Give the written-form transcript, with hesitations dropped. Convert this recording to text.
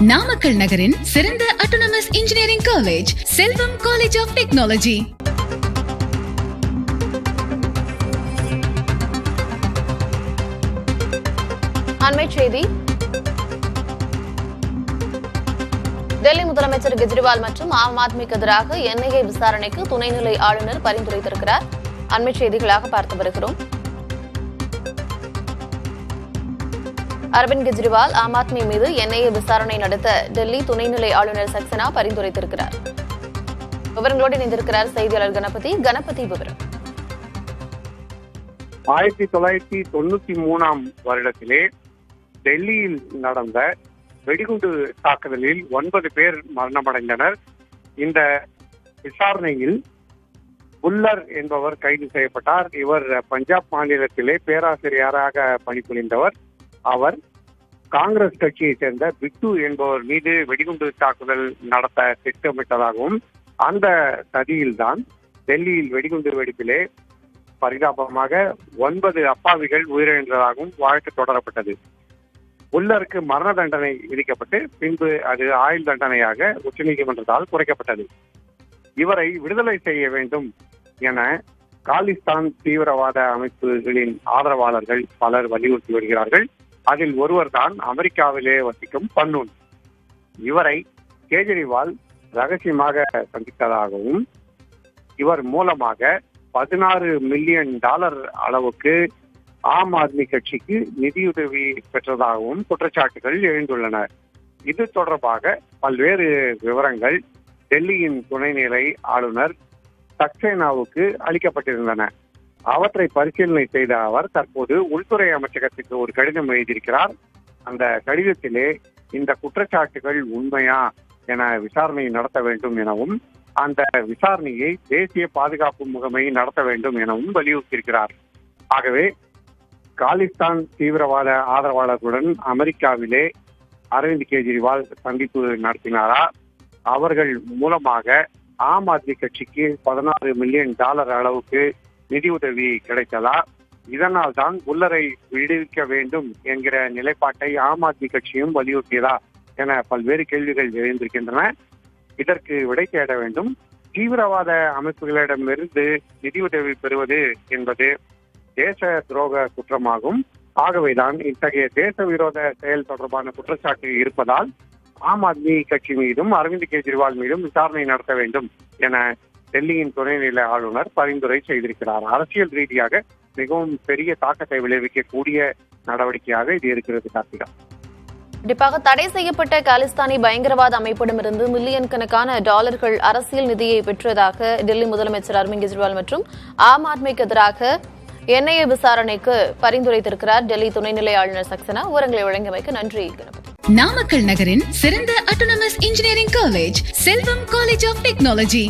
நாமக்கல் நகரின் சிறந்த autonomous engineering college Selvam college of technology. அண்மை செய்தி. டெல்லி முதலமைச்சர் கெஜ்ரிவால் மற்றும் ஆம் ஆத்மிக்கு எதிராக என்ஐஏ விசாரணைக்கு துணைநிலை ஆளுநர் பரிந்துரைத்திருக்கிறார். அண்மை செய்திகளாக பார்த்து வருகிறோம். அரவிந்த் கெஜ்ரிவால் ஆம் ஆத்மி மீது என்ஐஏ விசாரணை நடத்த டெல்லி துணைநிலை ஆளுநர் சக்சேனா பரிந்துரைத்திருக்கிறார். விவரங்களோடு இணைந்திருக்கிறார் செய்தியாளர் கணபதி. விவரம். 1993 வருடத்திலே டெல்லியில் நடந்த வெடிகுண்டு தாக்குதலில் 9 பேர் மரணமடைந்தனர். இந்த விசாரணையில் புல்லர் என்பவர் கைது செய்யப்பட்டார். இவர் பஞ்சாப் மாநிலத்திலே பேராசிரியராக பணிபுரிந்தவர். அவர் காங்கிரஸ் கட்சியை சேர்ந்த பிட்டு என்பவர் மீது வெடிகுண்டு தாக்குதல் நடத்த திட்டமிட்டதாகவும் அந்த சதியில்தான் டெல்லியில் வெடிகுண்டு வெடிப்பிலே பரிதாபமாக 9 அப்பாவிகள் உயிரிழந்ததாகவும் வழக்கு தொடரப்பட்டது. புல்லருக்கு மரண தண்டனை விதிக்கப்பட்டு பின்பு அது ஆயுள் தண்டனையாக உச்சநீதிமன்றத்தால் குறைக்கப்பட்டது. இவரை விடுதலை செய்ய வேண்டும் என காலிஸ்தான் தீவிரவாத அமைப்புகளின் ஆதரவாளர்கள் பலர் வலியுறுத்தி வருகிறார்கள். அதில் ஒருவர் தான் அமெரிக்காவிலே வசிக்கும் பன்னூன். இவரை கேஜ்ரிவால் ரகசியமாக சந்தித்ததாகவும் இவர் மூலமாக $16 மில்லியன் அளவுக்கு ஆம் ஆத்மி கட்சிக்கு நிதியுதவி பெற்றதாகவும் குற்றச்சாட்டுகள் எழுந்துள்ளன. இது தொடர்பாக பல்வேறு விவரங்கள் டெல்லியின் துணைநிலை ஆளுநர் சக்சேனாவுக்கு அளிக்கப்பட்டிருந்தன. அவற்றை பரிசீலனை செய்த அவர் தற்போது உள்துறை அமைச்சகத்துக்கு ஒரு கடிதம் எழுதியிருக்கிறார். அந்த கடிதத்திலே இந்த குற்றச்சாட்டுகள் உண்மையா என விசாரணை நடத்த வேண்டும் எனவும் அந்த விசாரணையை தேசிய பாதுகாப்பு முகமை நடத்த வேண்டும் எனவும் வலியுறுத்தியிருக்கிறார். ஆகவே காலிஸ்தான் தீவிரவாத ஆதரவாளர்களுடன் அமெரிக்காவிலே அரவிந்த் கெஜ்ரிவால் சந்திப்பு நடத்தினாரா, அவர்கள் மூலமாக ஆம் ஆத்மி கட்சிக்கு $16 மில்லியன் அளவுக்கு நிதியுதவி கிடைத்ததா, இதனால் தான் புல்லரை விடுவிக்க வேண்டும் என்கிற நிலைப்பாட்டை ஆம் ஆத்மி கட்சியும் வலியுறுத்தியதா என பல்வேறு கேள்விகள் எழுந்திருக்கின்றன. இதற்கு விடை தேட வேண்டும். தீவிரவாத அமைப்புகளிடமிருந்து நிதியுதவி பெறுவது என்பது தேச துரோக குற்றமாகும். ஆகவேதான் இத்தகைய தேச விரோத செயல் தொடர்பான குற்றச்சாட்டு இருப்பதால் ஆம் ஆத்மி கட்சி மீதும் அரவிந்த் கெஜ்ரிவால் மீதும் விசாரணை நடத்த வேண்டும் என டெல்லியின் துணைநிலை ஆளுநர் பரிந்துரை செய்திருக்கிறார். அரசியல் ரீதியாக மிகவும் பெரிய தாக்கத்தை விளைவிக்கக்கூடிய நடவடிக்கையாக இது இருக்கிறது. கார்த்திகா, கண்டிப்பாக தடை செய்யப்பட்ட காலிஸ்தானி பயங்கரவாத அமைப்பிடமிருந்து மில்லியன் கணக்கான டாலர்கள் அரசியல் நிதியை பெற்றதாக டெல்லி முதலமைச்சர் அரவிந்த் கெஜ்ரிவால் மற்றும் ஆம் ஆத்மிக்கு எதிராக என்ஐஏ விசாரணைக்கு பரிந்துரைத்திருக்கிறார் டெல்லி துணைநிலை ஆளுநர் சக்சேனா. விவரங்களை வழங்கியமைக்கு நன்றி கணபதி. நாமக்கல் நகரின் சிறந்த autonomous engineering college Selvam college of technology.